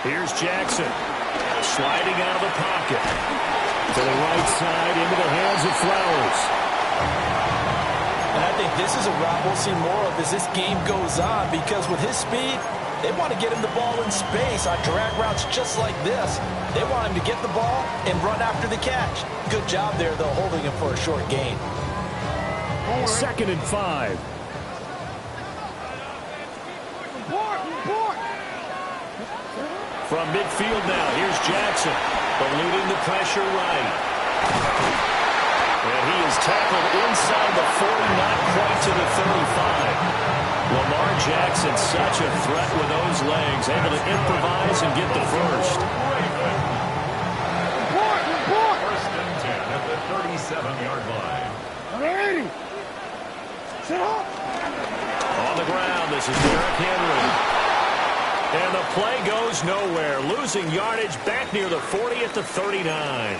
Here's Jackson. Sliding out of the pocket. To the right side, into the hands of Flowers. And I think this is a route we'll see more of as this game goes on, because with his speed, they want to get him the ball in space on drag routes just like this. They want him to get the ball and run after the catch. Good job there, though, holding him for a short gain. 2nd and 5. From midfield now, here's Jackson. Eluding the pressure right. And he is tackled inside the 40, not quite to the 35. Lamar Jackson, such a threat with those legs, able to improvise and get the first. First and 10 at the 37-yard line. On the ground, this is Derrick Henry. And the play goes nowhere. Losing yardage back near the 40 at the 39.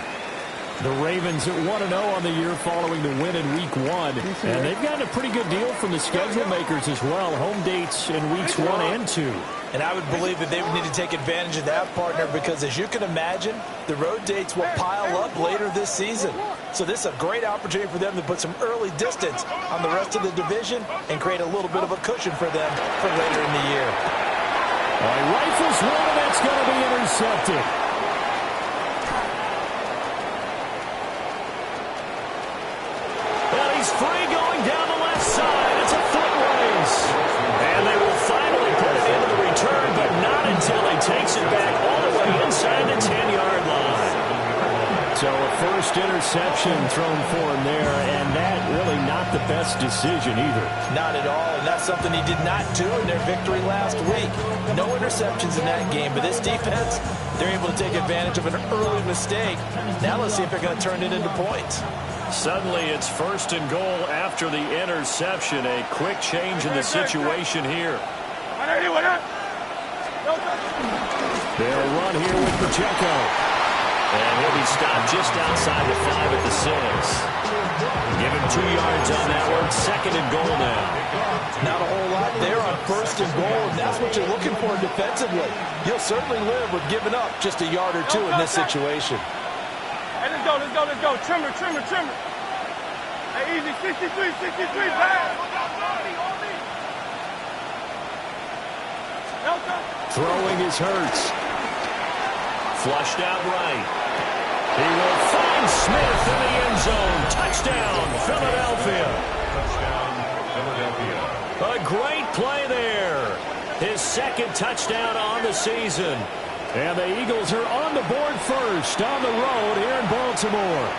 The Ravens at 1-0 on the year following the win in Week 1. And they've gotten a pretty good deal from the schedule makers as well. Home dates in Weeks 1 and 2. And I would believe that they would need to take advantage of that, partner, because as you can imagine, the road dates will pile up later this season. So this is a great opportunity for them to put some early distance on the rest of the division and create a little bit of a cushion for them for later in the year. Rifles one, and that's going to be intercepted. And he's free going down the left side. It's a foot race. And they will finally put it into the return, but not until he takes it back all the way inside the 10-yard line. So a first interception thrown for him there, and that really not the best decision either. Not at all, and that's something he did not do in their victory last week. No interceptions in that game, but this defense, they're able to take advantage of an early mistake. Now let's see if they're going to turn it into points. Suddenly it's 1st and goal after the interception. A quick change in the situation here. They'll run here with Pacheco. And he'll be stopped just outside the 5 at the 6. Give him 2 yards on that one. 2nd and goal now. Not a whole lot there on 1st and goal, and that's what you're looking for defensively. You'll certainly live with giving up just a yard or 2 in this situation. Hey, let's go, let's go, let's go. Trimmer. Hey, easy, 63, back. Throwing is Hurts. Flushed out right. He will find Smith in the end zone. Touchdown, Philadelphia. Touchdown, Philadelphia. A great play there. His 2nd touchdown on the season. And the Eagles are on the board first on the road here in Baltimore.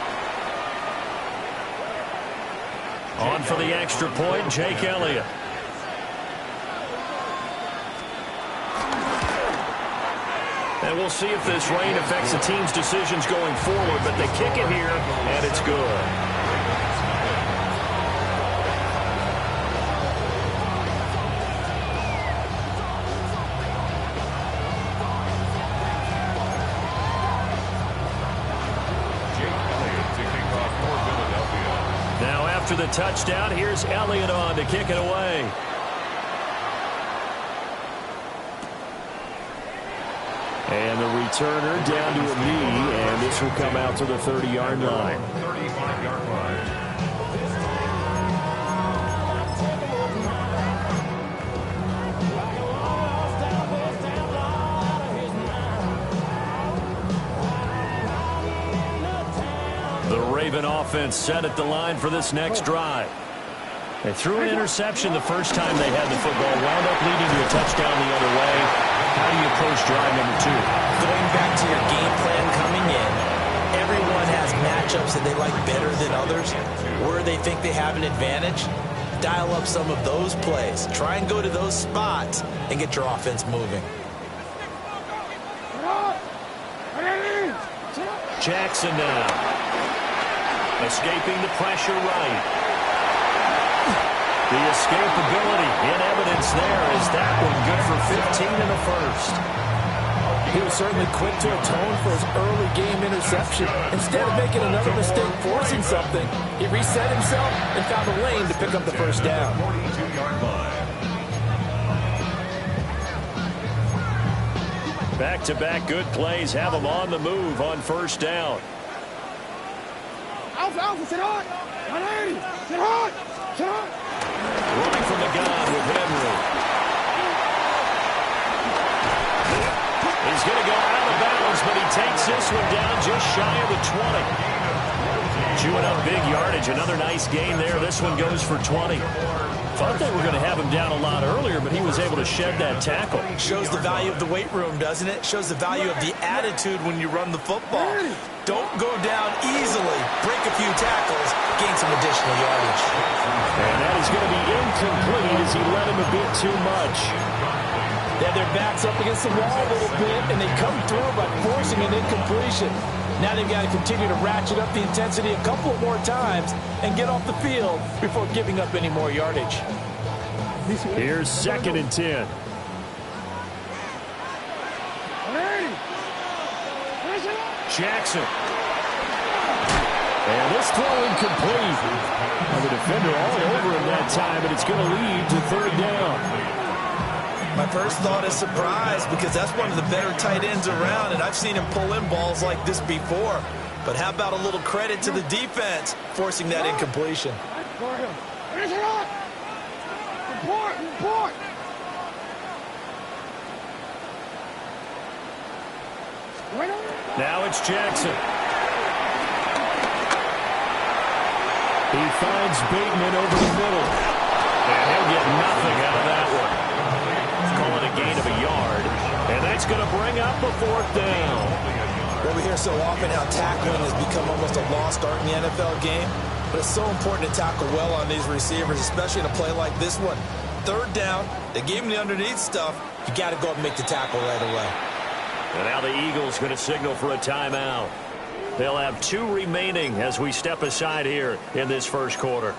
On for the extra point, Jake Elliott. And we'll see if this rain affects the team's decisions going forward, but they kick it here, and it's good. Now after the touchdown, here's Elliott on to kick it away. And the returner down to a knee, and this will come out to the 30-yard line. 35-yard line. The Raven offense set at the line for this next drive. They threw an interception the first time they had the football, wound up leading to a touchdown the other way. How do you approach drive number 2? Going back to your game plan coming in, everyone has matchups that they like better than others. Where they think they have an advantage, dial up some of those plays. Try and go to those spots and get your offense moving. Jackson now. Escaping the pressure right. The escapability in evidence there. Is that one good for 15 in the first? He was certainly quick to atone for his early game interception. Instead of making another mistake forcing something, he reset himself and found a lane to pick up the first down. 42-yard line. Back-to-back good plays have them on the move on first down. Alpha, sit hard. 180. Sit hard. Sit hard. Running from the gun with Henry. He's going to go out of bounds, but he takes this one down just shy of the 20. Chewing up big yardage. Another nice gain there. This one goes for 20. Thought they were going to have him down a lot earlier, but he was able to shed that tackle. Shows the value of the weight room, doesn't it? Shows the value of the attitude when you run the football. Don't go down easily. Break a few tackles. Gain some additional yardage. And that is going to be incomplete as he led him a bit too much. They have their backs up against the wall a little bit, and they come through by forcing an incompletion. Now they've got to continue to ratchet up the intensity a couple more times and get off the field before giving up any more yardage. Here's 2nd and 10. Jackson. And this throw incomplete. Well, the defender all over him that time, but it's going to lead to 3rd down. My first thought is surprise because that's one of the better tight ends around, and I've seen him pull in balls like this before. But how about a little credit to the defense forcing that incompletion? Report. Now it's Jackson. He finds Bateman over the middle. And he'll get nothing out of that one. Call it a gain of a yard. And that's going to bring up a 4th down. Well, we hear so often how tackling has become almost a lost art in the NFL game. But it's so important to tackle well on these receivers, especially in a play like this one. 3rd down, they gave him the underneath stuff. You got to go up and make the tackle right away. And now the Eagles going to signal for a timeout. They'll have 2 remaining as we step aside here in this first quarter.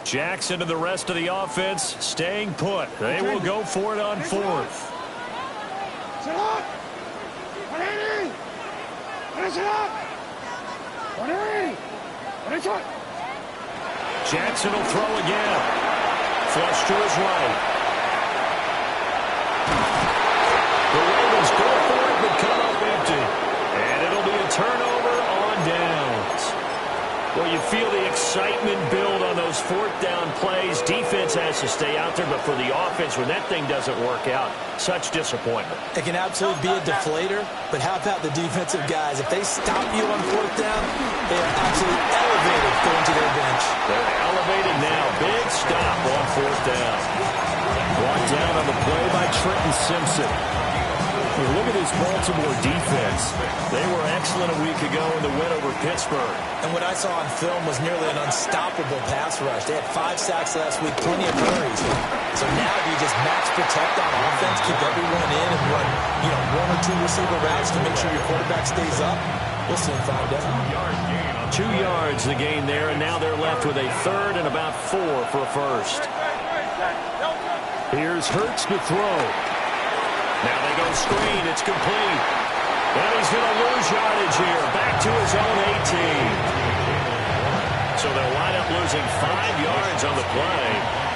Jackson and the rest of the offense staying put. They will go for it on 4th. Sit up. 180. Sit up. 180. Jackson will throw again. Flush to his right. The Ravens go for it, but come up empty. And it'll be a turnover on downs. Well, you feel the excitement build on those 4th down plays. Defense has to stay out there, but for the offense, when that thing doesn't work out, such disappointment. It can absolutely be a deflator, but how about the defensive guys? If they stop you on 4th down, they are absolutely elevated going to their bench. They're elevated now. Big stop on 4th down. Brought down on the play by Trenton Simpson. Well, look at this Baltimore defense. They were excellent a week ago in the win over Pittsburgh. And what I saw on film was nearly an unstoppable pass rush. They had 5 sacks last week, plenty of hurries. So now do you just max protect on offense, keep everyone in, and run 1 or 2 receiver routes to make sure your quarterback stays up? We'll soon find out. 2 yards the gain there, and now they're left with a 3rd and about 4 for a first. Here's Hurts to throw. Now they go screen. It's complete. And he's going to lose yardage here. Back to his own 18. So they'll wind up losing 5 yards on the play.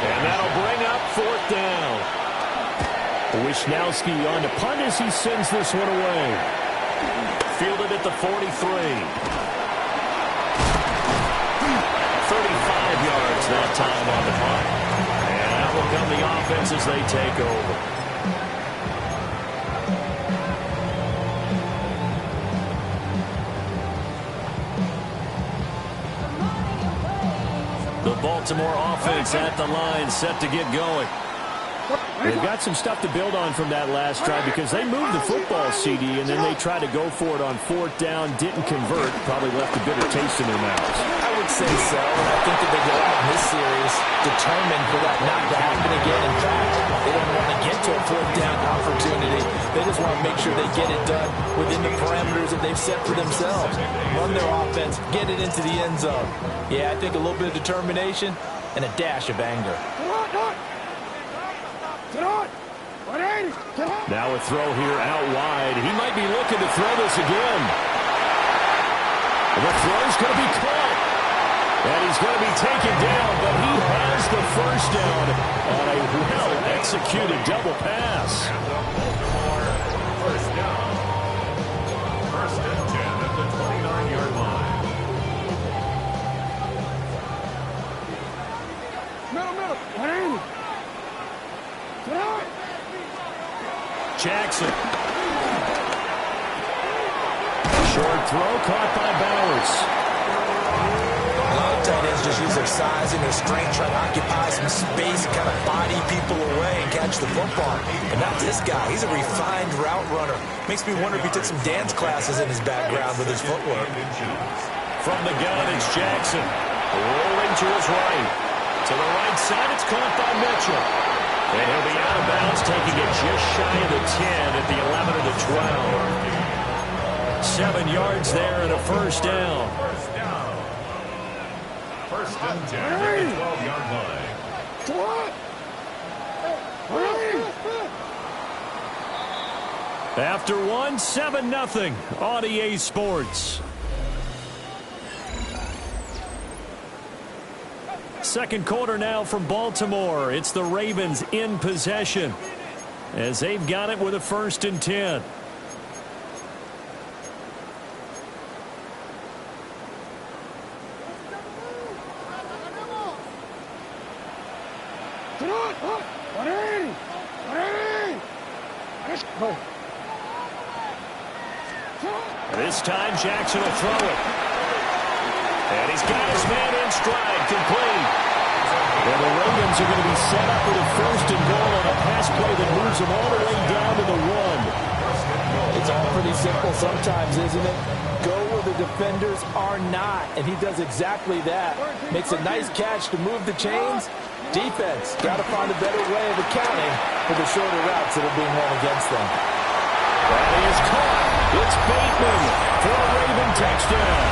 And that'll bring up 4th down. Wishnowski on to punt as he sends this one away. Fielded at the 43. 35 yards that time on the punt. And that will come the offense as they take over. The Baltimore offense at the line, set to get going. They've got some stuff to build on from that last drive because they moved the football, CD, and then they tried to go for it on 4th down, didn't convert, probably left a bitter taste in their mouths. I would say so, and I think that they go out in this series determined for that not to happen again. In fact, they don't want to get to a 4th down opportunity. They just want to make sure they get it done within the parameters that they've set for themselves. Run their offense, get it into the end zone. Yeah, I think a little bit of determination and a dash of anger. Now a throw here out wide. He might be looking to throw this again. The throw's going to be caught. And he's going to be taken down, but he has the first down on a well-executed double pass. First down. First and 10 at the 29-yard line. Middle. 180. Sit out. Jackson. Short throw caught by Bowers. A lot of tight ends just use their size and their strength, try to occupy some space and kind of body people away and catch the football. But not this guy. He's a refined route runner. Makes me wonder if he took some dance classes in his background with his footwork. From the gun, it's Jackson. Rolling to his right. To the right side, it's caught by Mitchell. And he'll be out of bounds, taking it just shy of the 10 at the 11 of the 12. 7 yards there and a first down. First and 10 at the 12-yard line. After one, 7-0 on EA Sports. Second quarter now from Baltimore. It's the Ravens in possession as they've got it with a 1st and 10. This time Jackson will throw it. And he's got his man in stride, complete. And the Ravens are going to be set up with a 1st and goal on a pass play that moves them all the way down to the 1. It's all pretty simple sometimes, isn't it? Go where the defenders are not, and he does exactly that. Makes a nice catch to move the chains. Defense got to find a better way of accounting for the shorter routes that are being run against them. That is caught. It's Bateman for a Raven touchdown.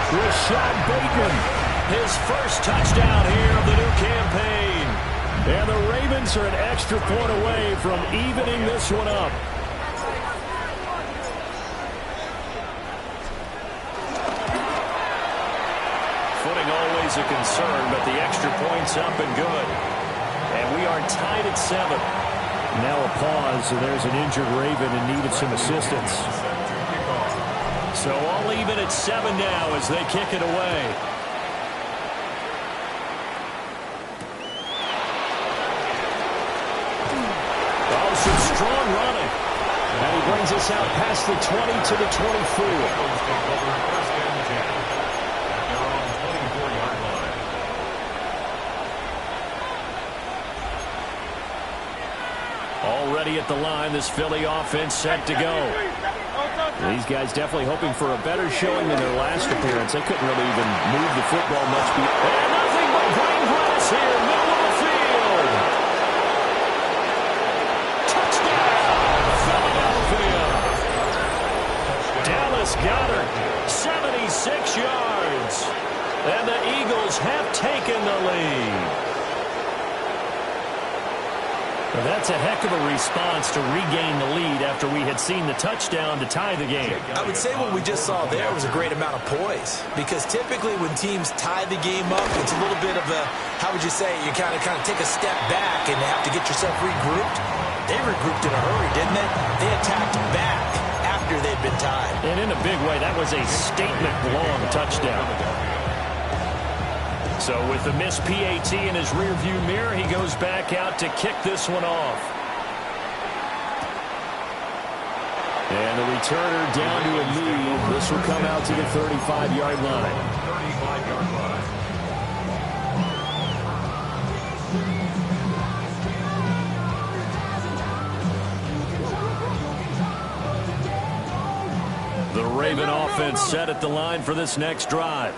Rashad Bateman, his first touchdown here of the new campaign. And the Ravens are an extra point away from evening this one up. Footing always a concern, but the extra point's up and good. And we are tied at 7. Now a pause, and there's an injured Raven in need of some assistance. So all even at 7 now as they kick it away. Oh, some strong running. And he brings us out past the 20 to the 24. Already at the line, this Philly offense set to go. These guys definitely hoping for a better showing than their last appearance. They couldn't really even move the football much. And nothing but green grass here, middle of the field. Touchdown, Philadelphia. Dallas Goedert, 76 yards. And the Eagles have taken the lead. Well, that's a heck of a response to regain the lead after we had seen the touchdown to tie the game. I would say what we just saw there was a great amount of poise, because typically when teams tie the game up, it's a little bit of a, how would you say, you kind of take a step back and have to get yourself regrouped. They regrouped in a hurry, didn't they? They attacked back after they'd been tied. And in a big way, that was a statement-long touchdown. So with the missed PAT in his rearview mirror, he goes back out to kick this one off. And the returner down to a knee. This will come out to the 35-yard line. 35-yard line. The Raven offense set at the line for this next drive.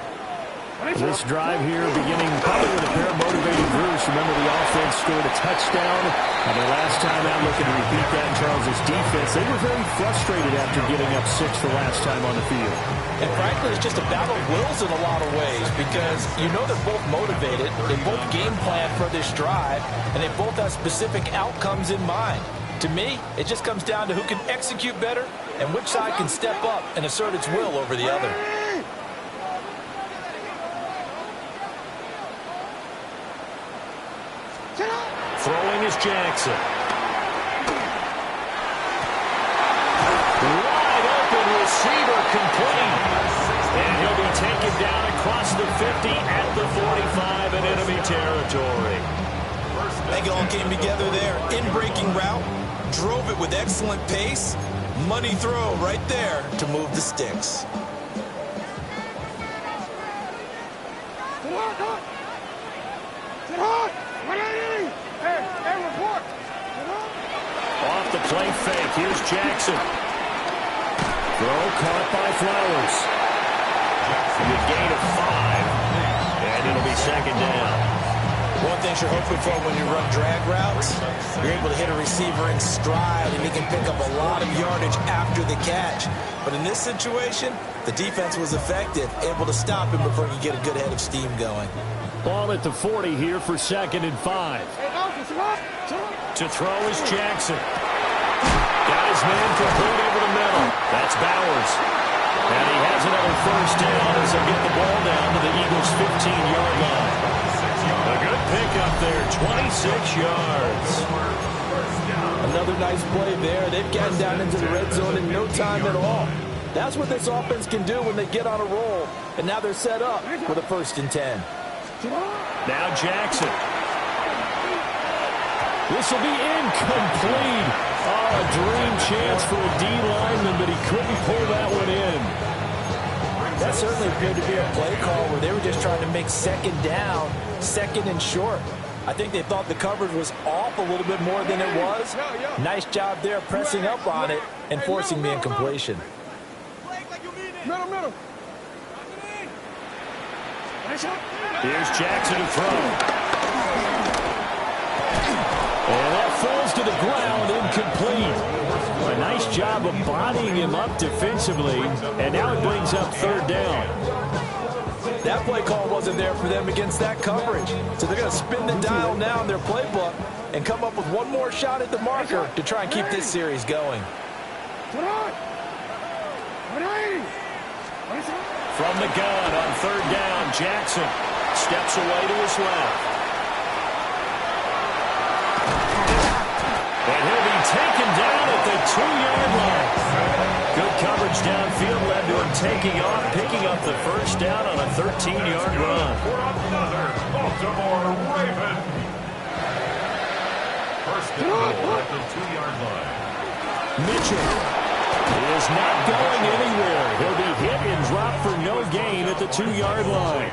This drive here beginning probably with a pair of motivated groups. Remember, the offense scored a touchdown. And their last time out, looking to repeat that in Charles' defense. They were very frustrated after getting up 6 the last time on the field. And frankly, it's just a battle of wills in a lot of ways, because you know they're both motivated. They both game plan for this drive, and they both have specific outcomes in mind. To me, it just comes down to who can execute better and which side can step up and assert its will over the other. Throwing is Jackson. Wide open receiver complete. And he'll be taken down across the 50 at the 45 in enemy territory. They all came together there. In-breaking route. Drove it with excellent pace. Money throw right there to move the sticks. Off the play fake. Here's Jackson. Throw caught by Flowers. A gain of 5. And it'll be second down. One thing you're hoping for when you run drag routes, you're able to hit a receiver in stride, and he can pick up a lot of yardage after the catch. But in this situation, the defense was effective, able to stop him before he could get a good head of steam going. Ball at the 40 here for 2nd and 5. To throw is Jackson. Got his man complete over the middle. That's Bowers. And he has another first down as they get the ball down to the Eagles' 15-yard line. A good pickup there, 26 yards. Another nice play there. They've gotten down into the red zone in no time at all. That's what this offense can do when they get on a roll. And now they're set up with a 1st and 10. Now Jackson. This will be incomplete. Oh, a dream chance for a D lineman, but he couldn't pull that one in. That certainly appeared to be a play call where they were just trying to make 2nd down, 2nd and short. I think they thought the coverage was off a little bit more than it was. Nice job there pressing up on it and forcing the incompletion. Middle. Here's Jackson to throw. And that falls to the ground, incomplete. A nice job of bodying him up defensively, and now it brings up 3rd down. That play call wasn't there for them against that coverage. So they're going to spin the dial now in their playbook and come up with one more shot at the marker to try and keep this series going. From the gun on 3rd down, Jackson steps away to his left. And he'll be taken down at the 2-yard line. Good coverage downfield led to him taking off, picking up the 1st down on a 13-yard run. For another Baltimore Raven. 1st and goal at the 2-yard line. Mitchell is not going anywhere. He'll be hit and dropped for no gain at the 2-yard line.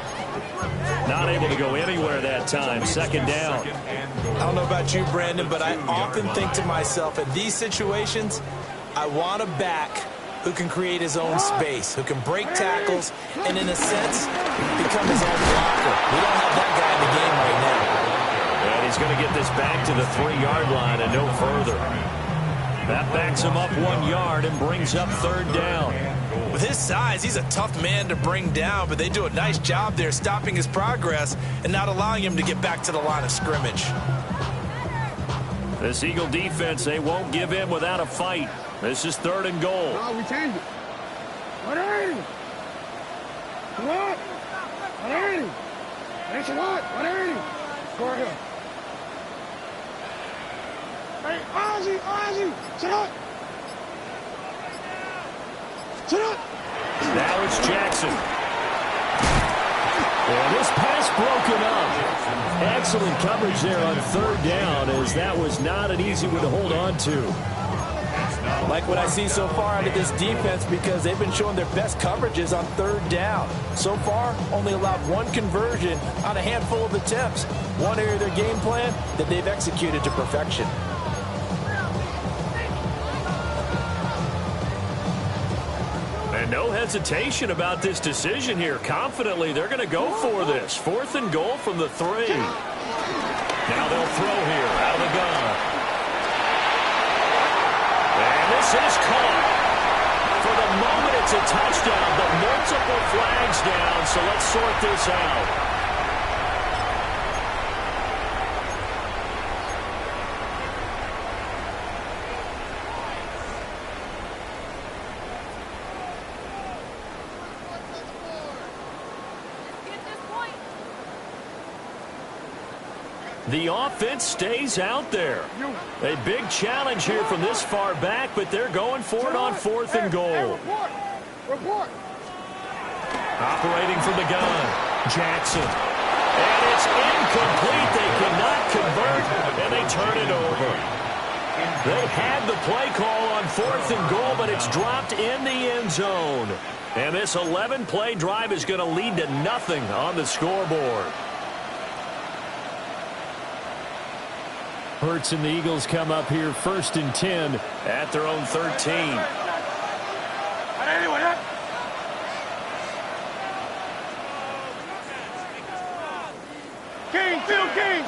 Not able to go anywhere that time. 2nd down. I don't know about you, Brandon, but I often think to myself, in these situations, I want a back who can create his own space, who can break tackles, and in a sense, become his own blocker. We don't have that guy in the game right now. And he's going to get this back to the 3-yard line and no further. That backs him up 1 yard and brings up 3rd down. With his size, he's a tough man to bring down, but they do a nice job there stopping his progress and not allowing him to get back to the line of scrimmage. This Eagle defense, they won't give in without a fight. This is 3rd and goal. No, we changed it. 180. What? 180. That's a lot. 180. Score here. Hey, Ozzy. Sit up. Now it's Jackson. And this pass broken up. Excellent coverage there on 3rd down, as that was not an easy one to hold on to. Like what I see so far out of this defense, because they've been showing their best coverages on 3rd down. So far, only allowed 1 conversion on a handful of attempts. One area of their game plan that they've executed to perfection. And no hesitation about this decision here. Confidently, they're going to go for this. 4th and goal from the 3. Now they'll throw here out of the gun. And this is caught. For the moment, it's a touchdown, but multiple flags down, so let's sort this out. The offense stays out there. A big challenge here from this far back, but they're going for it on 4th and goal. Report. Operating from the gun, Jackson. And it's incomplete. They cannot convert, and they turn it over. They had the play call on 4th and goal, but it's dropped in the end zone. And this 11-play drive is going to lead to nothing on the scoreboard. Hurts and the Eagles come up here 1st and 10 at their own 13. King, Phil King.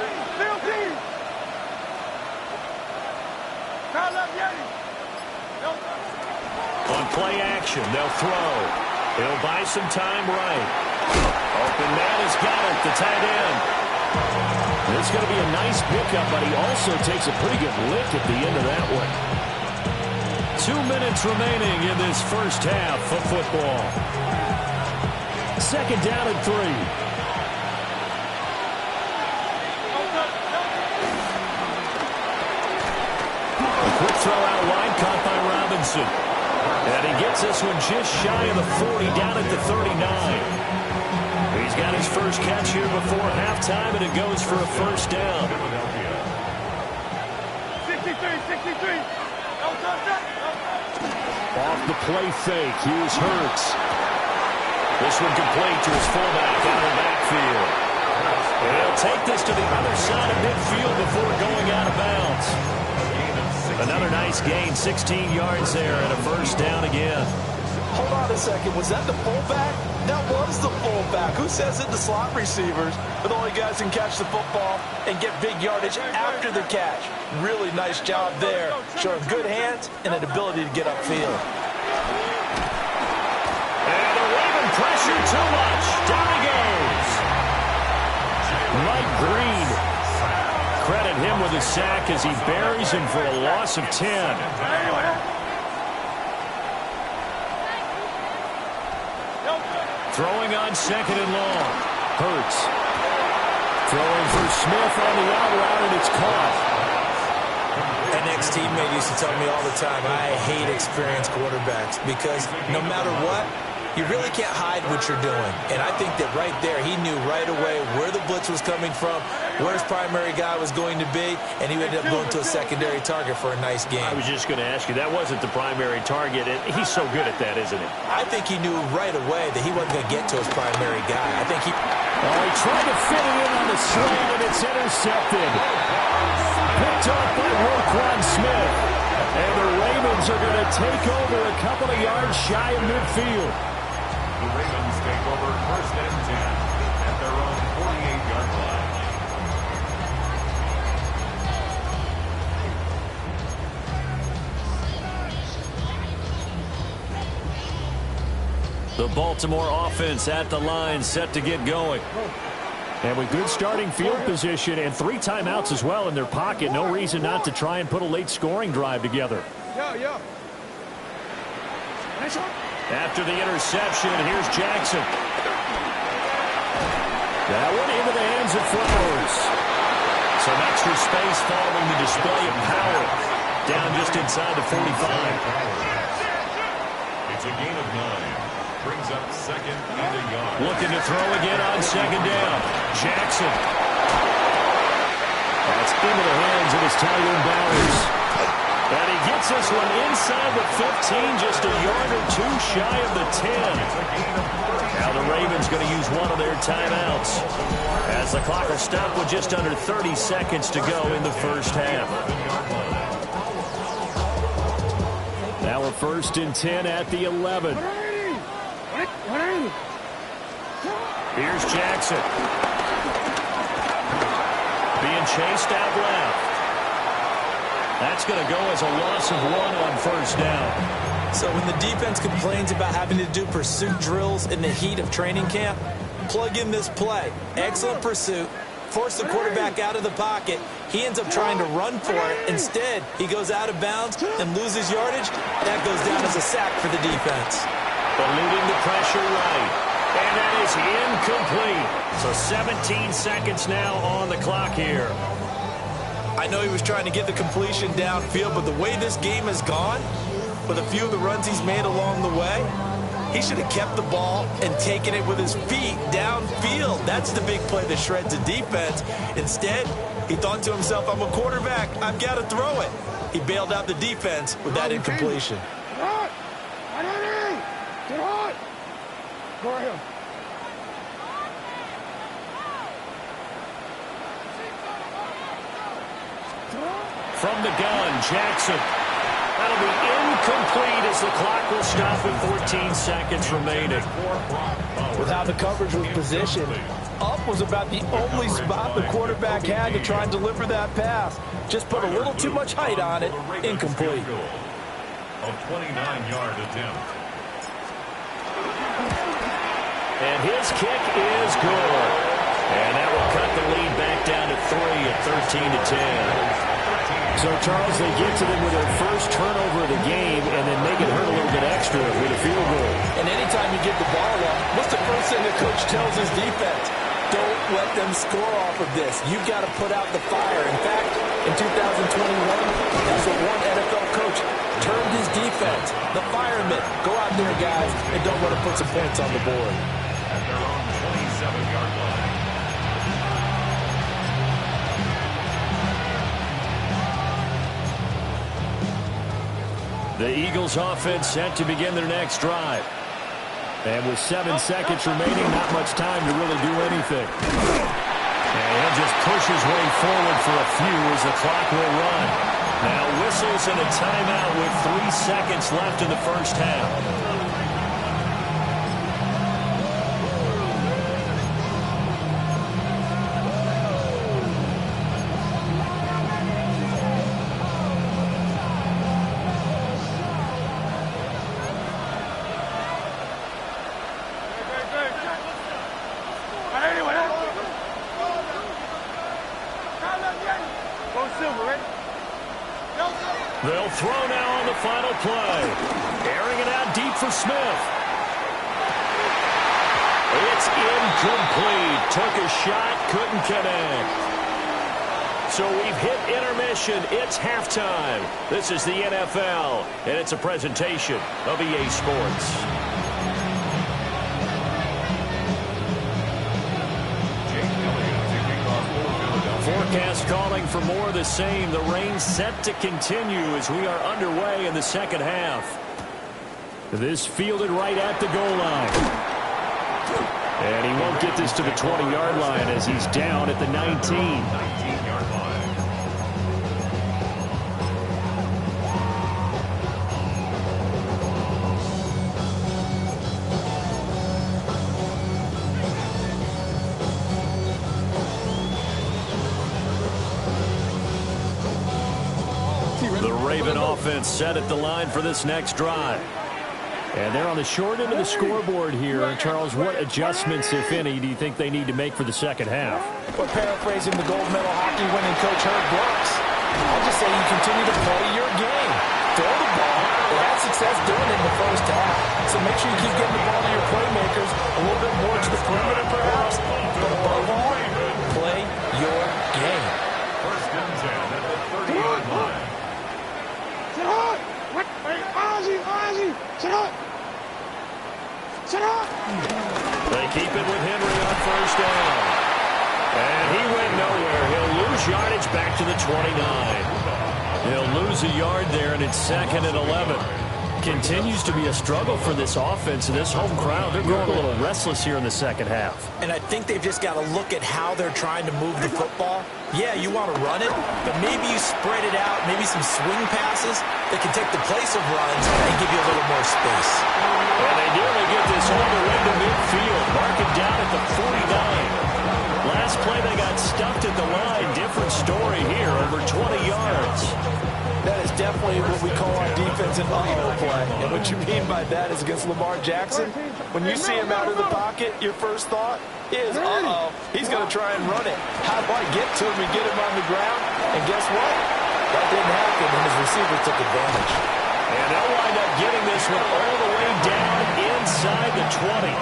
On play action, they'll throw. He'll buy some time right. Open man has got it, the tight end. It's going to be a nice pickup, but he also takes a pretty good lick at the end of that one. 2 minutes remaining in this first half of football. 2nd down and 3. Quick throw out wide, caught by Robinson. And he gets this one just shy of the 40, down at the 39. He's got his first catch here before halftime, and it goes for a first down. 63. Off the play fake, here's Hurts. This one complete to his fullback out of the backfield. And he'll take this to the other side of midfield before going out of bounds. Another nice gain, 16 yards there, and a first down again. Hold on a second. Was that the fullback? That was the fullback. Who says it? The slot receivers. But the only guys who can catch the football and get big yardage after the catch. Really nice job there. Showing good hands and an ability to get upfield. And the Raven pressure too much. Down he goes. Mike Green. Credit him with a sack as he buries him for a loss of 10. Throwing on 2nd and long. Hurts. Throwing for Smith on the out route, and it's caught. An ex-teammate used to tell me all the time, I hate experienced quarterbacks because no matter what, you really can't hide what you're doing. And I think that right there, he knew right away where the blitz was coming from, where his primary guy was going to be, and he ended up going to a secondary target for a nice game. I was just going to ask you, that wasn't the primary target, and he's so good at that, isn't he? I think he knew right away that he wasn't going to get to his primary guy. I think he... Oh, he tried to fit it in on the slant, and it's intercepted. Picked off by Roquan Smith. And the Ravens are going to take over a couple of yards shy of midfield. The Ravens take over 1st and 10 at their own 48-yard line. The Baltimore offense at the line, set to get going. And with good starting field position and 3 timeouts as well in their pocket, no reason not to try and put a late scoring drive together. After the interception, here's Jackson. That one into the hands of Flowers. Some extra space following the display of power. Down just inside the 45. It's a gain of 9. Brings up 2nd and a yard. Looking to throw again on 2nd down. Jackson. That's into the hands of his tight end Bowers. And he gets this one inside the 15, just a yard or 2 shy of the 10. Now the Ravens going to use one of their timeouts as the clock will stop with just under 30 seconds to go in the first half. Now a 1st and 10 at the 11. Here's Jackson. Being chased out left. That's going to go as a loss of 1 on 1st down. So when the defense complains about having to do pursuit drills in the heat of training camp, plug in this play. Excellent pursuit. Force the quarterback out of the pocket. He ends up trying to run for it. Instead, he goes out of bounds and loses yardage. That goes down as a sack for the defense. Eluding the pressure right. And that is incomplete. So 17 seconds now on the clock here. I know he was trying to get the completion downfield, but the way this game has gone, with a few of the runs he's made along the way, he should have kept the ball and taken it with his feet downfield. That's the big play that shreds the defense. Instead, he thought to himself, I'm a quarterback. I've got to throw it. He bailed out the defense with that incompletion. Go ahead. From the gun, Jackson. That'll be incomplete as the clock will stop with 14 seconds remaining. With how the coverage was positioned, up was about the only spot the quarterback had to try and deliver that pass. Just put a little too much height on it. Incomplete. A 29-yard attempt. And his kick is good. And that will cut the lead back down to 3 at 13-10. So, Charles, they get to them with their first turnover of the game and then make it hurt a little bit extra with a field goal. And anytime you give the ball up, what's the first thing the coach tells his defense? Don't let them score off of this. You've got to put out the fire. In fact, in 2021, that's what one NFL coach termed his defense, the firemen. Go out there, guys, and don't let them put some points on the board. At their own 27-yard line. The Eagles offense set to begin their next drive. And with 7 seconds remaining, not much time to really do anything. And he'll just push his way forward for a few as the clock will run. Now whistles and a timeout with 3 seconds left in the first half. They'll throw now on the final play. Airing it out deep for Smith. It's incomplete. Took a shot, couldn't connect. So we've hit intermission. It's halftime. This is the NFL, and it's a presentation of EA Sports. Forecast calling for more of the same. The rain set to continue as we are underway in the second half. This fielded right at the goal line. And he won't get this to the 20-yard line as he's down at the 19. 19-yard line. The Raven offense set at the line for this next drive. And they're on the short end of the scoreboard here. Charles, what adjustments, if any, do you think they need to make for the second half? Well, paraphrasing the gold medal hockey winning coach Herb Brooks, I'll just say you continue to play your game. Throw the ball. They had success doing it in the first half. So make sure you keep getting the ball to your playmakers a little bit more to the perimeter, perhaps. But above all, play your game. First and 10 at the 30-yard line. Sit hot! What? Ozzy! Sit hot! Sit hot! They keep it with Henry on first down. And he went nowhere. He'll lose yardage back to the 29. He'll lose a yard there, and it's second and 11. Continues to be a struggle for this offense and this home crowd. They're growing a little restless here in the second half. And I think they've just got to look at how they're trying to move the football. Yeah, you want to run it, but maybe you spread it out, maybe some swing passes that can take the place of runs and give you a little more space. And they nearly get this all the way to midfield. Mark it down at the 49. Last play they got stuffed at the line. Different story here, over 20 yards. That is definitely what we call our defense an uh-oh play. And what you mean by that is against Lamar Jackson, when you see him out of the pocket, your first thought is, uh-oh, he's going to try and run it. How do I get to him and get him on the ground? And guess what? That didn't happen, and his receiver took advantage. And they'll wind up getting this one all the way down inside the 20.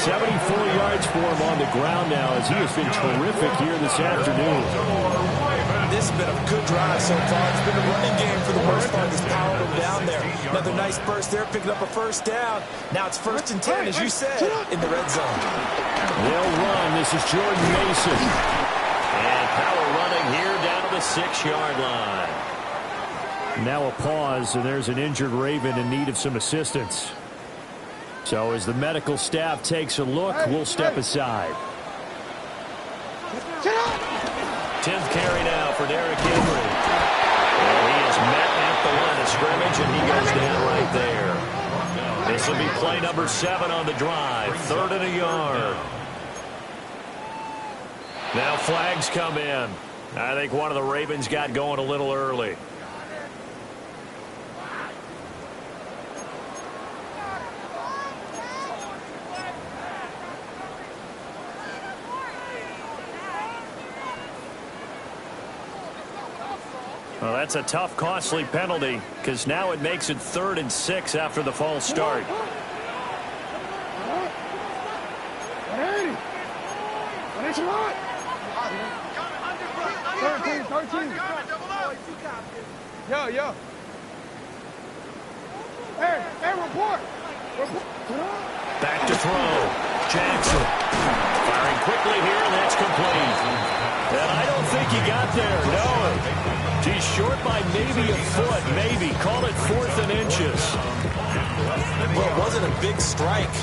74 yards for him on the ground now, as he has been terrific here this afternoon. This has been a good drive so far. It's been a running game for the most part. He's powered him down there. Another nice burst there, picking up a first down. Now it's 1st and 10, as you said, in the red zone. They'll run. This is Jordan Mason. And power running here down to the 6-yard line. Now a pause, and there's an injured Raven in need of some assistance. So as the medical staff takes a look, we'll step aside. 10th carry now for Derrick Henry. And he is met at the line of scrimmage, and he goes down right there. This will be play number 7 on the drive. 3rd and a yard. Now flags come in. I think one of the Ravens got going a little early. Well, that's a tough, costly penalty, because now it makes it 3rd and 6 after the false start. Yo. Hey, report. Back to throw. Jackson. Firing quickly here, and that's complete. And I don't think he got there, no. He's short by maybe a foot, maybe. Call it 4th and inches. Well, it wasn't a big strike,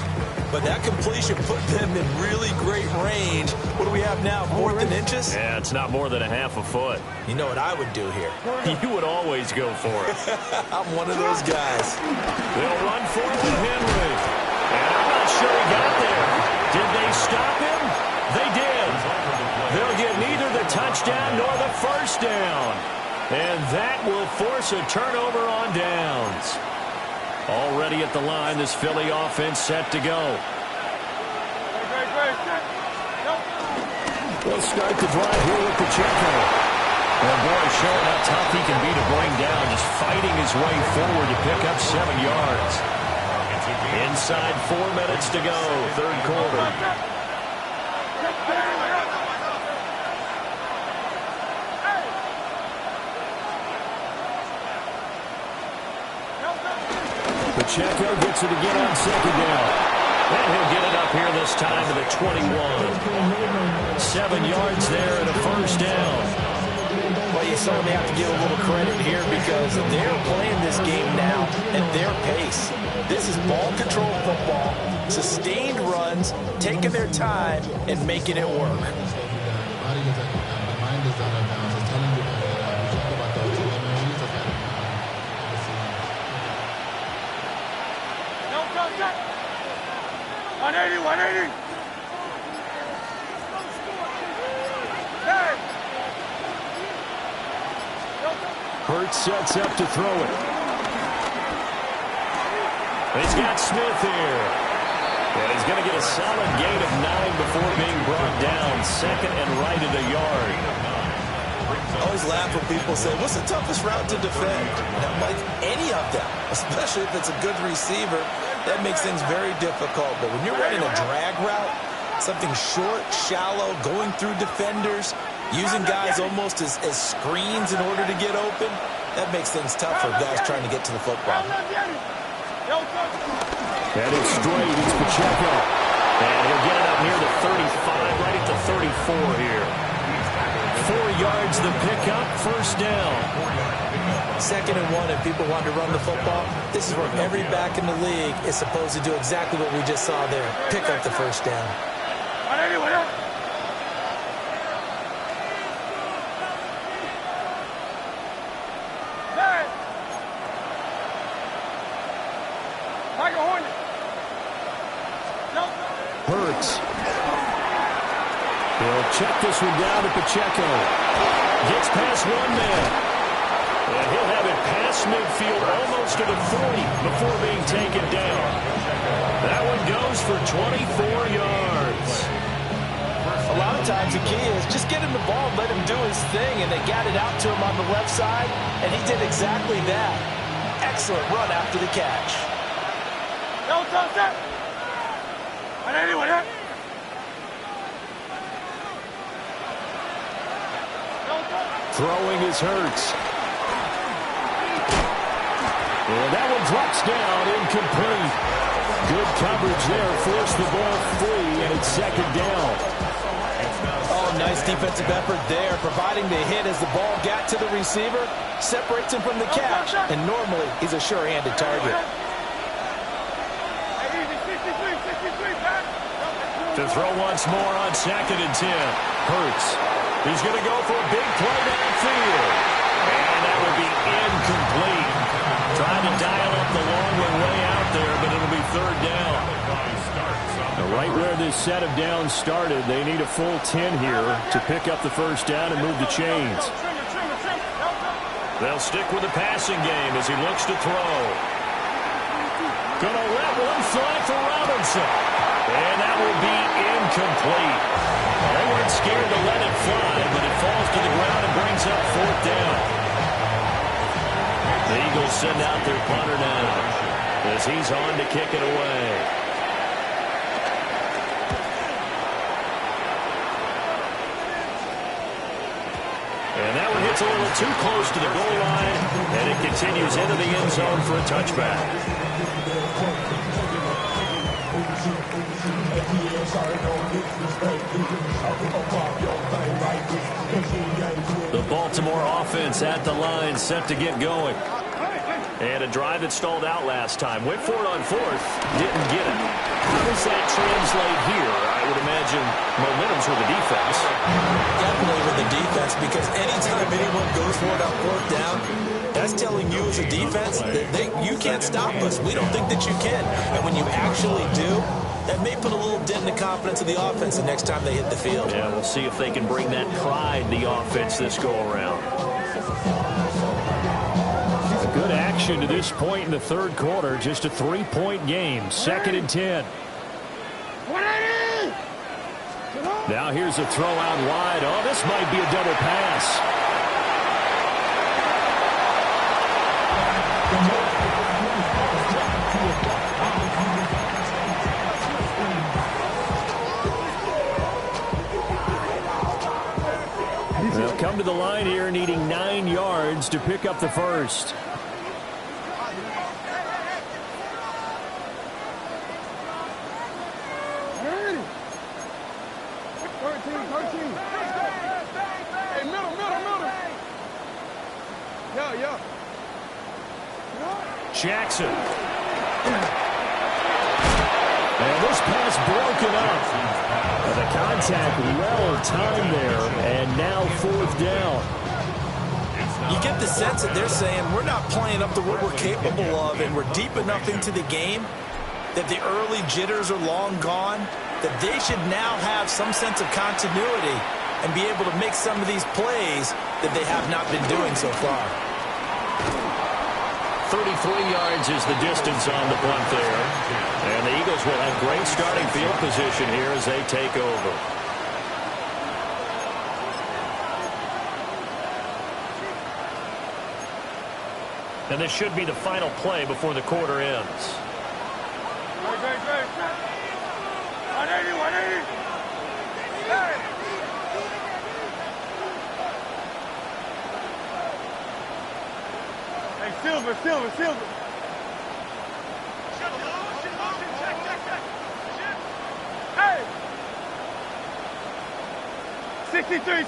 but that completion put them in really great range. What do we have now, 4th and inches? Yeah, it's not more than a half a foot. You know what I would do here? You would always go for it. I'm one of those guys. They'll run for it with Henry. And I'm not sure he got there. Did they stop him? They did. They'll get neither the touchdown nor the first down. And that will force a turnover on downs. Already at the line, this Philly offense set to go. They'll start the drive here with Pacheco. And boy, showing how tough he can be to bring down, just fighting his way forward to pick up 7 yards. Inside 4 minutes to go, 3rd quarter. Pacheco gets it again on 2nd down. And he'll get it up here this time to the 21. 7 yards there and a first down. Well, you certainly have to give a little credit here because they're playing this game now at their pace. This is ball control football, sustained runs, taking their time, and making it work. Hurts sets up to throw it. He's got Smith here. And he's going to get a solid gain of 9 before being brought down. 2nd and right at a yard. I always laugh when people say, what's the toughest route to defend? Now, like any of them, especially if it's a good receiver, that makes things very difficult. But when you're running a drag route, something short, shallow, going through defenders, using guys almost as screens in order to get open, that makes things tough for guys trying to get to the football. And it's straight. It's Pacheco. And he'll get it up near the 35, right at the 34 here. 4 yards the pickup, first down. 2nd and 1, if people want to run the football, this is where every back in the league is supposed to do exactly what we just saw there. Pick up the first down. Hurts. He'll check this one down to Pacheco. Gets past 1 man. And he'll have it past midfield almost to the 40 before being taken down. That one goes for 24 yards. A lot of times the key is just get him the ball, let him do his thing, and they got it out to him on the left side, and he did exactly that. Excellent run after the catch. Throwing is Hurts. And that one drops down, incomplete. Good coverage there, forced the ball free, and it's second down. Oh, nice defensive effort there, providing the hit as the ball got to the receiver, separates him from the catch, and normally he's a sure-handed target. To throw once more on 2nd and 10. Hurts. He's going to go for a big play downfield. And that will be incomplete. Trying to dial up the long one way out there, but it'll be 3rd down. Right where this set of downs started, they need a full 10 here to pick up the 1st down and move the chains. They'll stick with the passing game as he looks to throw. Gonna let one fly for Robinson. And that will be incomplete. They weren't scared to let it fly, but it falls to the ground and brings up 4th down. The Eagles send out their punter now as he's on to kick it away. And that one hits a little too close to the goal line, and it continues into the end zone for a touchback. The Baltimore offense at the line, set to get going. And a drive that stalled out last time. Went for it on 4th, didn't get it. How does that translate here? I would imagine momentum's with the defense. Definitely with the defense, because anytime anyone goes for it on 4th down, that's telling you as a defense that you can't stop us. We don't think that you can. And when you actually do, that may put a little dent in the confidence of the offense the next time they hit the field. Yeah, we'll see if they can bring that pride in the offense this go-around. Good action to this point in the 3rd quarter. Just a 3-point game. 2nd and 10. Now here's a throw out wide. Oh, this might be a double pass. They'll come to the line here needing 9 yards to pick up the 1st. Jackson. And this pass broken up. The contact well timed there, and now 4th down. You get the sense that they're saying we're not playing up to what we're capable of, and we're deep enough into the game that the early jitters are long gone, that they should now have some sense of continuity and be able to make some of these plays that they have not been doing so far. 33 yards is the distance on the punt there. And the Eagles will have great starting field position here as they take over. And this should be the final play before the quarter ends. 180. Hey, Silver. Hey! 63.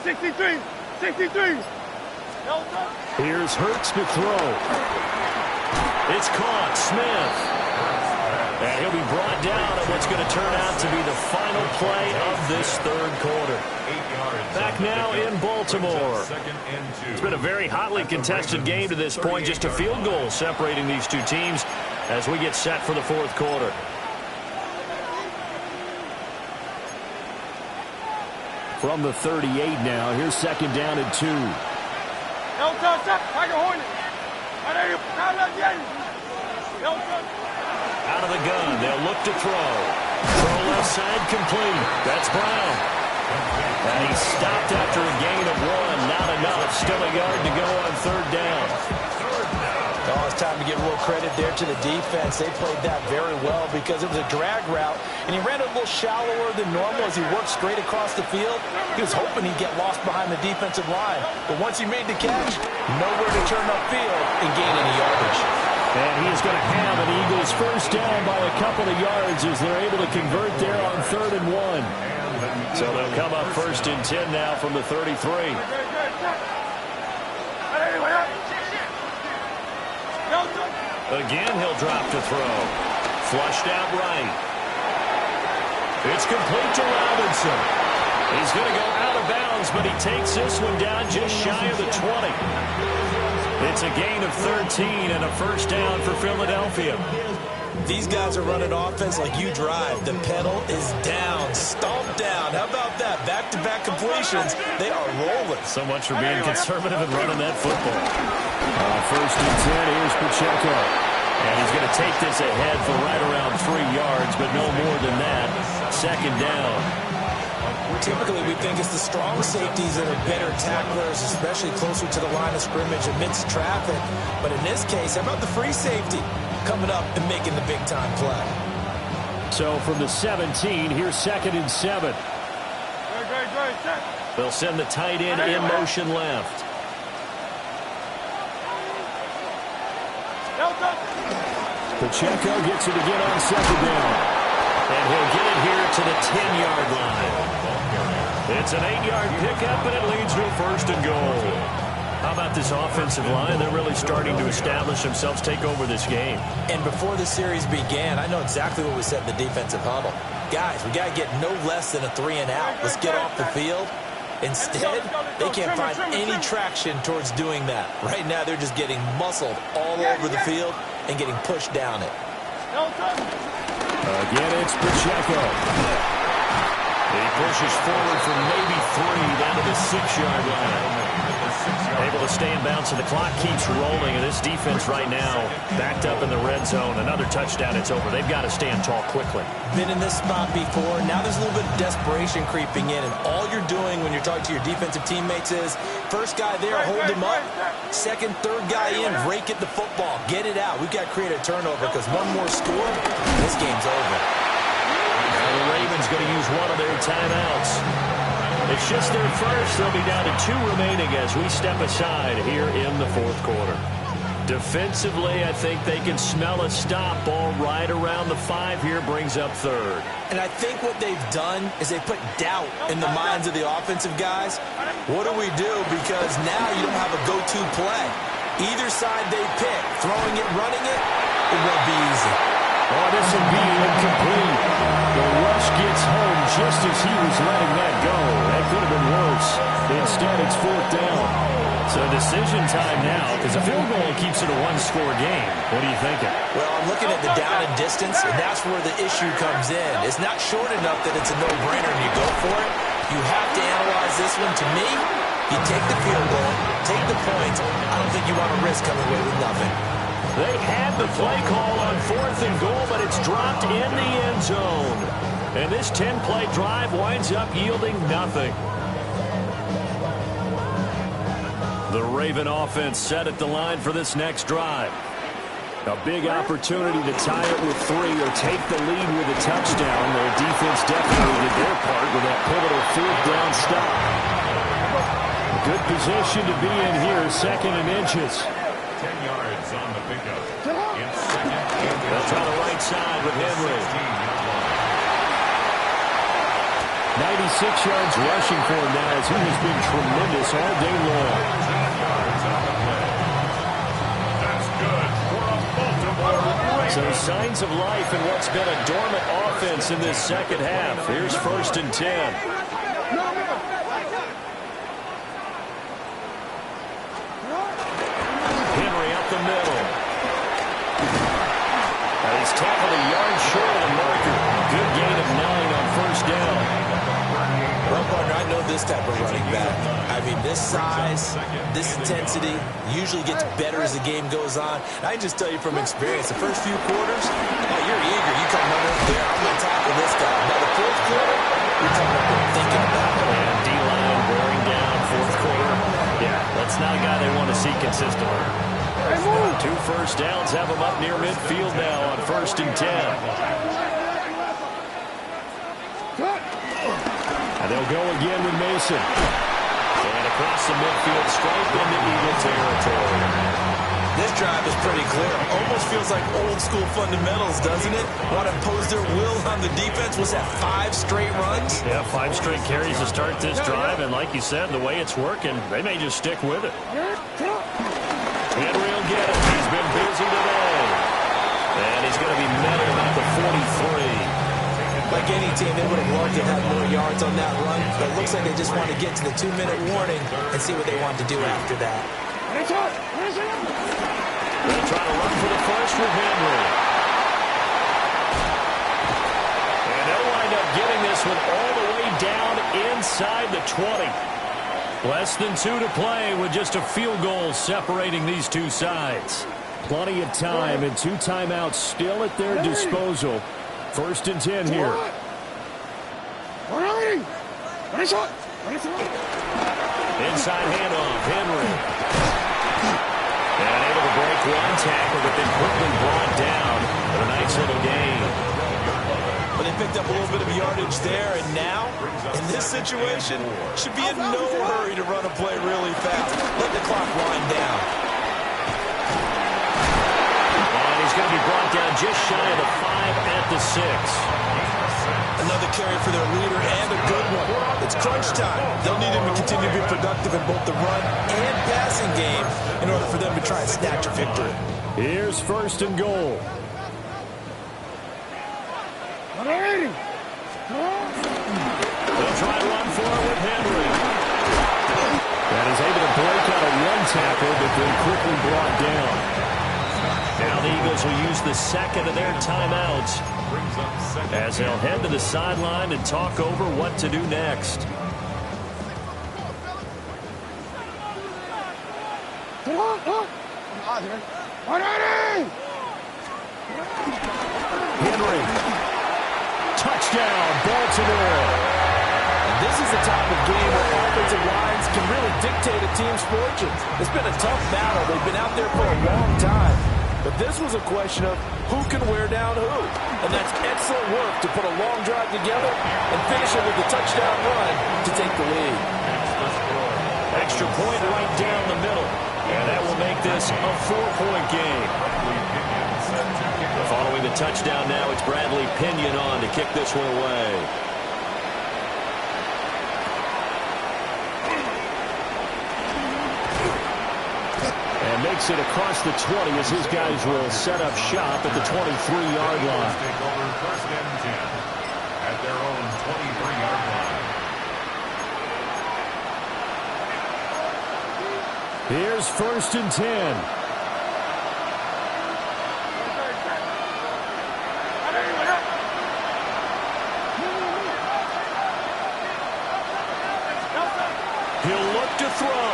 Here's Hurts to throw. It's caught. Smith. And he'll be brought down at what's going to turn out to be the final play of this 3rd quarter. Back now in Baltimore. It's been a very hotly contested game to this point. Just a field goal separating these two teams as we get set for the 4th quarter. From the 38 now, here's 2nd down and 2. Out of the gun, they'll look to throw. Throw left side complete. That's Brown. And he stopped after a gain of 1. Not enough. Still a yard to go on 3rd down. Oh, it's time time to give a little credit there to the defense. They played that very well because it was a drag route, and he ran a little shallower than normal as he worked straight across the field. He was hoping he'd get lost behind the defensive line, but once he made the catch, nowhere to turn upfield and gain any yardage. And he's going to have an Eagles first down by a couple of yards as they're able to convert there on 3rd and 1. So they'll come up 1st and 10 now from the 33. Again, he'll drop to throw. Flushed out right. It's complete to Robinson. He's going to go out of bounds, but he takes this one down just shy of the 20. It's a gain of 13 and a first down for Philadelphia. These guys are running offense like you drive. The pedal is down, stomped down. How about that? Back-to-back completions. They are rolling. So much for being conservative and running that football. 1st and 10, here's Pacheco. And he's going to take this ahead for right around 3 yards, but no more than that. 2nd down. Typically, we think it's the strong safeties that are better tacklers, especially closer to the line of scrimmage amidst traffic. But in this case, how about the free safety coming up and making the big-time play? So from the 17, here's 2nd and 7. They'll send the tight end in motion left. Pacheco gets it again on 2nd down. And he'll get it here to the 10-yard line. It's an 8-yard pickup, and it leads to a 1st and goal. How about this offensive line? They're really starting to establish themselves, take over this game. And before the series began, I know exactly what we said in the defensive huddle. Guys, we got to get no less than a 3 and out. Let's get off the field. Instead, they can't find any traction towards doing that. Right now, they're just getting muscled all over the field and getting pushed down it. Again, it's Pacheco. He pushes forward for maybe 3 down to the 6-yard line. Able to stay in bounds, and the clock keeps rolling. And this defense right now backed up in the red zone. Another touchdown, it's over. They've got to stand tall quickly. Been in this spot before. Now there's a little bit of desperation creeping in. And all you're doing when you're talking to your defensive teammates is, first guy there, hold him up. Second, third guy in, rake at the football. Get it out. We've got to create a turnover because one more score, this game's over. Now the Ravens going to use one of their timeouts. It's just their first. They'll be down to 2 remaining as we step aside here in the 4th quarter. Defensively, I think they can smell a stop. Ball right around the 5 here, brings up 3rd. And I think what they've done is they put doubt in the minds of the offensive guys. What do we do? Because now you don't have a go-to play. Either side they pick, throwing it, running it, it won't be easy. Oh, this will be incomplete. The rush gets home just as he was letting that go. That could have been worse. Instead, it's 4th down. So decision time now, because a field goal keeps it a 1-score game. What are you thinking? Well, I'm looking at the down and distance, and that's where the issue comes in. It's not short enough that it's a no-brainer and you go for it. You have to analyze this one. To me, you take the field goal, take the points. I don't think you want to risk coming away with nothing. They had the play call on 4th and goal, but it's dropped in the end zone. And this 10-play drive winds up yielding nothing. The Raven offense set at the line for this next drive. A big opportunity to tie it with 3 or take the lead with a touchdown. Their defense definitely did their part with that pivotal 4th down stop. Good position to be in here, 2nd and inches. 10 yards on the pickup. It's 2nd and They'll try the right side with Henry. 96 yards rushing for him now as he has been tremendous all day long. That's good for a Baltimore. So signs of life in what's been a dormant offense in this second half. Here's 1st and 10. Henry up the middle. And he's tackled a yard short of the marker. Good gain of 9 on 1st down. Well, partner, I know this type of running back. I mean, this size, this intensity usually gets better as the game goes on. I can just tell you from experience, the first few quarters, you're eager. You come running up there, I'm going to tackle this guy. By the 4th quarter, you're coming up there thinking about it. And D-line wearing down 4th quarter. Yeah, that's not a guy they want to see consistently. 2 first downs have them up near midfield now on 1st and 10. And they'll go again with Mason. And across the midfield, straight into Eagle territory. This drive is pretty clear. Almost feels like old school fundamentals, doesn't it? Want to impose their will on the defense. Was that 5 straight runs? Yeah, 5 straight carries to start this drive. And like you said, the way it's working, they may just stick with it. Henry will get it. He's been busy today. And he's going to be met at about the 43. Like any team, they would have loved to have more yards on that run, but it looks like they just want to get to the 2-minute warning and see what they want to do after that. They'll try to run for the first with Henry. And they'll wind up getting this one all the way down inside the 20. Less than 2 to play with just a field goal separating these two sides. Plenty of time and 2 timeouts still at their disposal. 1st and 10 here. Inside handoff, Henry. And able to break one tackle, but then quickly brought down for a nice little gain. But they picked up a little bit of yardage there, and now, in this situation, should be in no hurry to run a play really fast. Let the clock wind down. And he's going to be brought down just shy of the 5 at the 6. Another carry for their leader, and a good one. It's crunch time. They'll need him to continue to be productive in both the run and passing game in order for them to try and snatch a victory. Here's 1st and goal. They'll try to run for it with Henry. And is able to break out of one tackle, but then quickly brought down. Now the Eagles will use the second of their timeouts as they'll head to the sideline and talk over what to do next. Henry. Touchdown, Baltimore. This is the type of game where offensive lines can really dictate a team's fortunes. It's been a tough battle. They've been out there for a long time. But this was a question of who can wear down who. And that's excellent work to put a long drive together and finish it with a touchdown run to take the lead. Extra point right down the middle. And that will make this a 4-point game. Following the touchdown now, it's Bradley Pinion on to kick this one away. And makes it across the 20 as his guys will set up shop at the 23-yard line. Take over 1st and 10 at their own 23-yard line. Here's 1st and 10. He'll look to throw.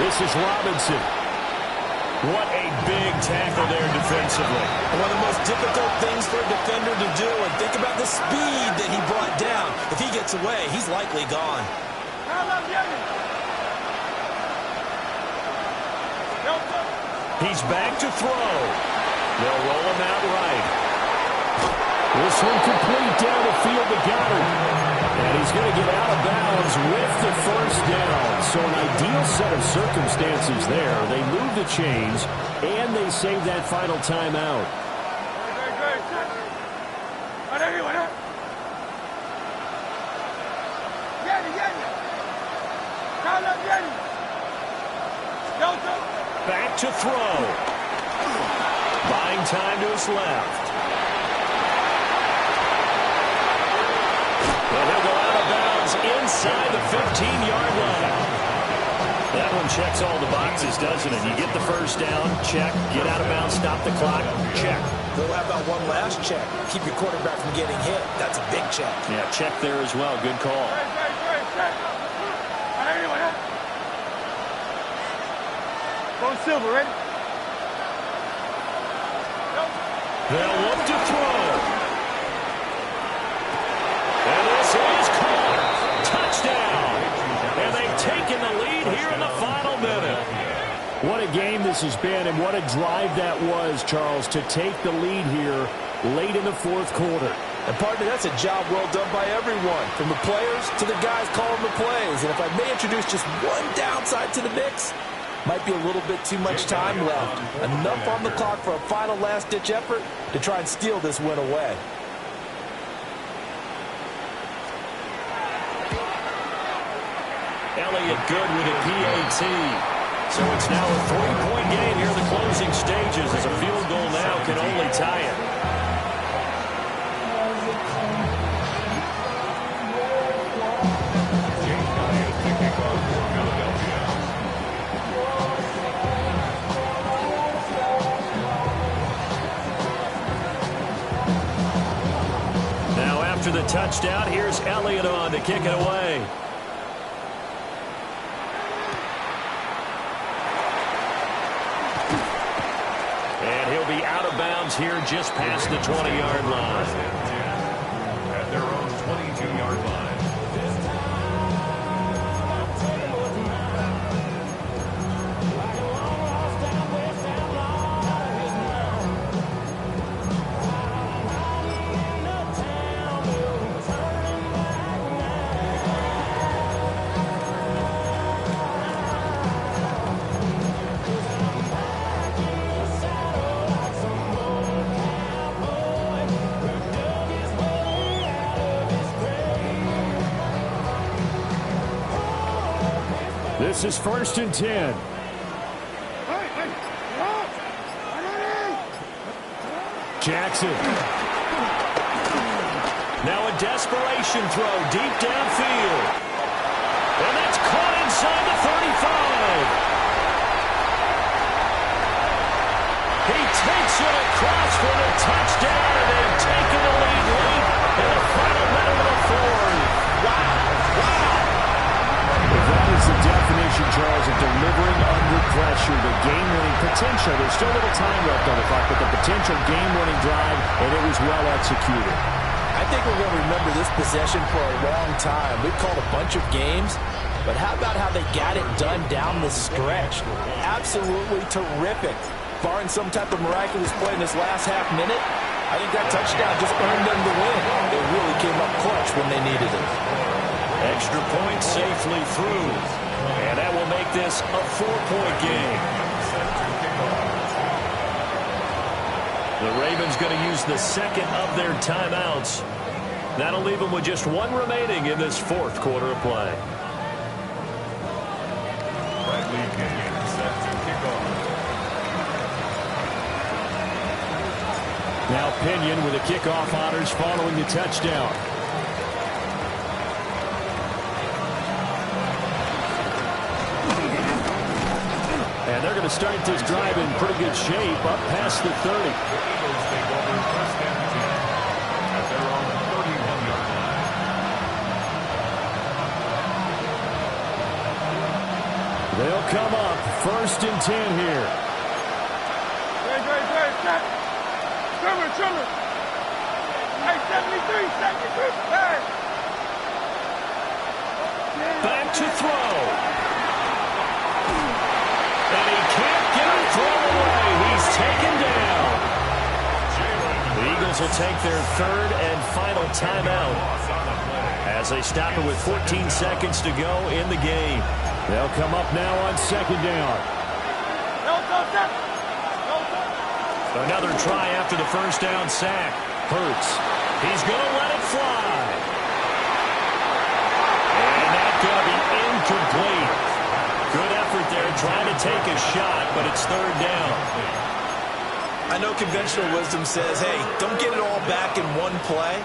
This is Robinson. What a big tackle there defensively. One of the most difficult things for a defender to do. And think about the speed that he brought down. If he gets away, he's likely gone. He's back to throw. They'll roll him out right. This one complete down the field to Goddard. And he's going to get out of bounds with the first down. So an ideal set of circumstances there. They move the chains, and they save that final timeout. Back to throw. Buying time to his left. And he'll go out of bounds inside the 15-yard line. That one checks all the boxes, doesn't it? You get the first down, check. Get out of bounds, stop the clock, check. Well, how about one last check? Keep your quarterback from getting hit. That's a big check. Yeah, check there as well. Good call. Go Silver, ready? They'll look to throw. And this is caught. Touchdown. And they've taken the lead here in the final minute. game this has been, and what a drive that was, Charles, to take the lead here late in the fourth quarter. And partner, that's a job well done by everyone, from the players to the guys calling the plays. And if I may introduce just one downside to the Knicks, might be a little bit too much time left. Enough on the clock for a final last-ditch effort to try and steal this win away. Elliott good with a PAT. So it's now a 3-point game here in the closing stages as a field goal now can only tie it. Now after the touchdown, here's Elliott on to kick it away. Be out of bounds here just past the 20-yard line. At their own 22-yard line. This is 1st and 10. Jackson. Now a desperation throw deep downfield. And that's caught inside the 35. He takes it across for the touchdown, and they've taken the lead late in the final minute of the fourth. Wow. If that is the definition, Charles, of delivering under pressure, the game-winning potential. There's still a little time left on the clock, but the potential game-winning drive, and it was well executed. I think we're going to remember this possession for a long time. We've called a bunch of games, but how about how they got it done down the stretch? Absolutely terrific. Barring some type of miraculous play in this last half minute, I think that touchdown just earned them the win. They really came up clutch when they needed it. Extra point safely through. And that will make this a 4-point game. The Ravens going to use the second of their timeouts. That'll leave them with just one remaining in this fourth quarter of play. Bradley Kenyon set to kick off. Now Pinion with the kickoff honors following the touchdown. And they're going to start this drive in pretty good shape up past the 30. The Eagles take over 1st and 10 at their own 31-yard line. They'll come up 1st and 10 here. Trimmer. Hey, 73, hey. Back to throw. And he can't get a throw away. He's taken down. The Eagles will take their third and final timeout as they stop it with 14 seconds to go in the game. They'll come up now on 2nd down. Another try after the 1st down sack. Hurts. He's going to let it fly. And that's going to be incomplete. Good effort there trying to take a shot, but it's 3rd down. I know conventional wisdom says, hey, don't get it all back in one play.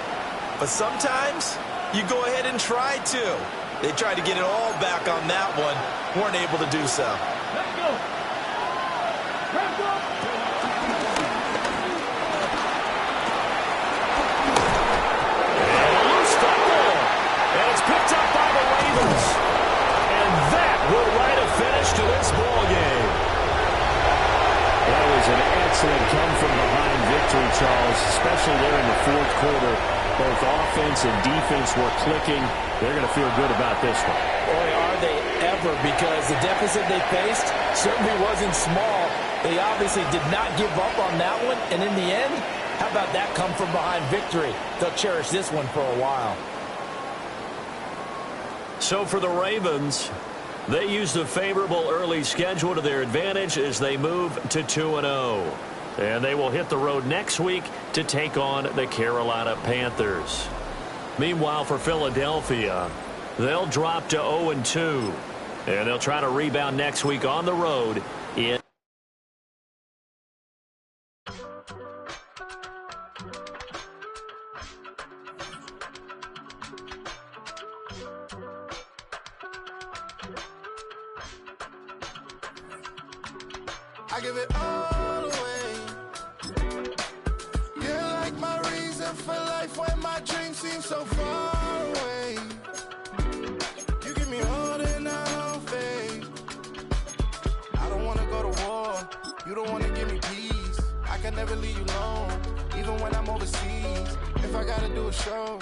But sometimes you go ahead and try to. They tried to get it all back on that one. Weren't able to do so. Let's go. Let's go. And a loose football. And it's picked up by the Ravens. And that will write a finish to this ball game. That was an excellent come-from-behind victory, Charles, especially there in the fourth quarter. Both offense and defense were clicking. They're going to feel good about this one. Boy, are they ever because the deficit they faced certainly wasn't small. They obviously did not give up on that one, and in the end, how about that come from behind victory? They'll cherish this one for a while. So for the Ravens, they used a favorable early schedule to their advantage as they move to 2-0. And they will hit the road next week to take on the Carolina Panthers. Meanwhile, for Philadelphia, they'll drop to 0-2. And they'll try to rebound next week on the road in I give it all away. You're like my reason for life when my dreams seem so far away. You give me all that I don't fade. I don't wanna go to war. You don't wanna give me peace. I can never leave you alone, even when I'm overseas. If I gotta do a show,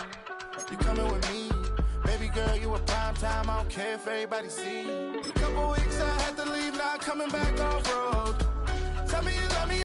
you coming with me. Baby girl, you a prime time. I don't care if everybody see. A couple weeks I had to leave, now coming back off.